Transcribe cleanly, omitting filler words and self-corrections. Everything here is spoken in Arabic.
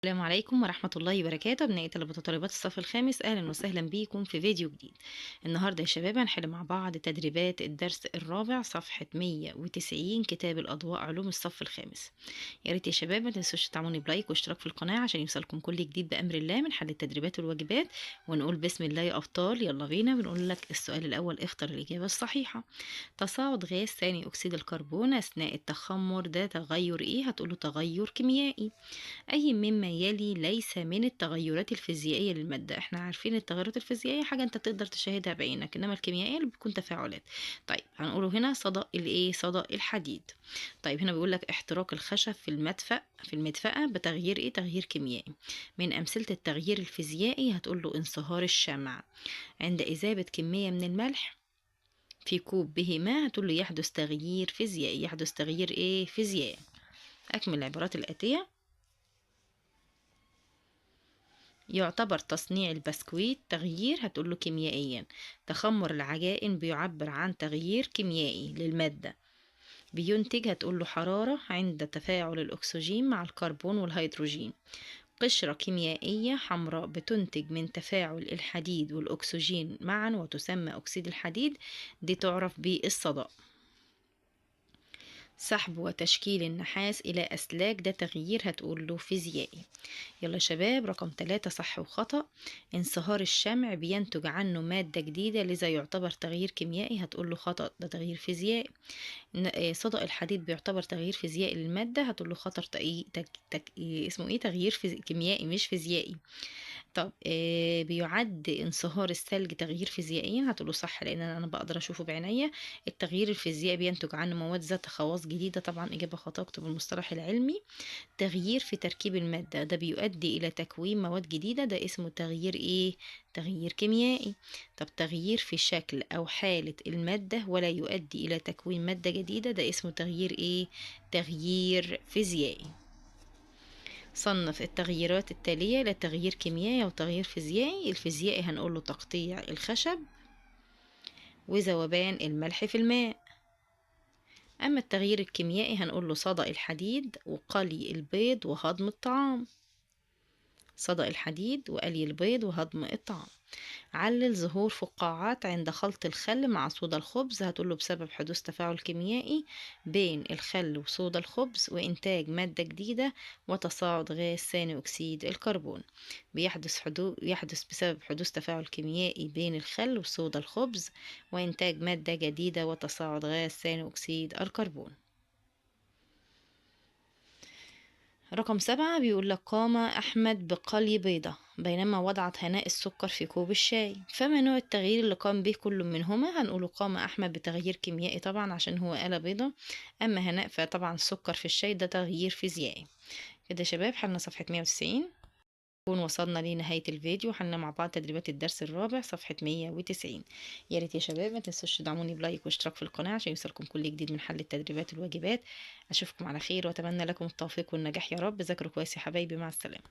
السلام عليكم ورحمة الله وبركاته. أبنائي طلبة وطالبات الصف الخامس، أهلا وسهلا بيكم في فيديو جديد. النهاردة يا شباب هنحل مع بعض تدريبات الدرس الرابع صفحة 190 كتاب الأضواء علوم الصف الخامس. يا ريت يا شباب ما تنسوش تدعموني بلايك واشتراك في القناة عشان يوصلكم كل جديد بأمر الله من حل التدريبات والواجبات. ونقول بسم الله يا أبطال، يلا بينا. بنقول لك السؤال الأول، اختر الإجابة الصحيحة. تصاعد غاز ثاني أكسيد الكربون أثناء التخمر ده تغير إيه؟ هتقوله تغير كيميائي. أي مما يلي ليس من التغيرات الفيزيائية للمادة. احنا عارفين التغيرات الفيزيائية حاجة انت تقدر تشاهدها بعينك، انما الكيميائية اللي بتكون تفاعلات. طيب هنقوله هنا صدأ الايه؟ صدأ الحديد. طيب هنا بيقول لك احتراق الخشب في المدفأة بتغيير ايه؟ تغيير كيميائي. من أمثلة التغيير الفيزيائي هتقول له انصهار الشمع. عند إذابة كمية من الملح في كوب به ماء هتقول له يحدث تغيير فيزيائي. يحدث تغيير ايه؟ فيزيائي. أكمل العبارات الآتية. يعتبر تصنيع البسكويت تغيير، هتقوله كيميائيا. تخمر العجائن بيعبر عن تغيير كيميائي للمادة. بينتج هتقوله حرارة عند تفاعل الأكسجين مع الكربون والهيدروجين. قشرة كيميائية حمراء بتنتج من تفاعل الحديد والأكسجين معا وتسمى أكسيد الحديد، دي تعرف بالصدأ. سحب وتشكيل النحاس إلى أسلاك ده تغيير، هتقول له فيزيائي. يلا يا شباب، رقم 3 صح وخطأ. انصهار الشمع بينتج عنه مادة جديدة لذا يعتبر تغيير كيميائي، هتقول له خطأ، ده تغيير فيزيائي. صدأ الحديد بيعتبر تغيير فيزيائي للمادة، هتقول له خطر اسمه ايه؟ تغيير كيميائي مش فيزيائي. طب بيعد انصهار الثلج تغيير فيزيائيا، هتقوله صح لان انا بقدر اشوفه بعينيا. التغيير الفيزيائي بينتج عنه مواد ذات خواص جديده، طبعا اجابه خطا، اكتب المصطلح العلمي. تغيير في تركيب الماده ده بيؤدي الى تكوين مواد جديده، ده اسمه تغيير ايه؟ تغيير كيميائي. طب تغيير في شكل او حاله الماده ولا يؤدي الى تكوين ماده جديده، ده اسمه تغيير ايه؟ تغيير فيزيائي. صنف التغييرات التالية لتغيير كيميائي أو تغيير فيزيائي. الفيزيائي هنقوله تقطيع الخشب وذوبان الملح في الماء. أما التغيير الكيميائي هنقوله صدأ الحديد وقلي البيض وهضم الطعام. صدأ الحديد وقلي البيض وهضم الطعام. علل ظهور فقاعات عند خلط الخل مع صودا الخبز، هتقوله بسبب حدوث تفاعل كيميائي بين الخل وصودا الخبز وإنتاج مادة جديدة وتصاعد غاز ثاني أكسيد الكربون. يحدث بسبب حدوث تفاعل كيميائي بين الخل وصودا الخبز وإنتاج مادة جديدة وتصاعد غاز ثاني أكسيد الكربون. رقم 7 بيقول لك قام أحمد بقلي بيضة بينما وضعت هناء السكر في كوب الشاي، فما نوع التغيير اللي قام به كل منهما؟ هنقوله قام أحمد بتغيير كيميائي طبعا عشان هو قلى بيضة. أما هناء فطبعا السكر في الشاي ده تغيير فيزيائي. كده يا شباب حلنا صفحة 190. نكون وصلنا لنهاية الفيديو، حلنا مع بعض تدريبات الدرس الرابع صفحة 190. يا ريت يا شباب ما تنسوش تدعموني بلايك واشتراك في القناة عشان يوصلكم كل جديد من حل التدريبات والواجبات. أشوفكم على خير وأتمنى لكم التوفيق والنجاح يا رب. ذاكروا كويس يا حبايبي، مع السلامة.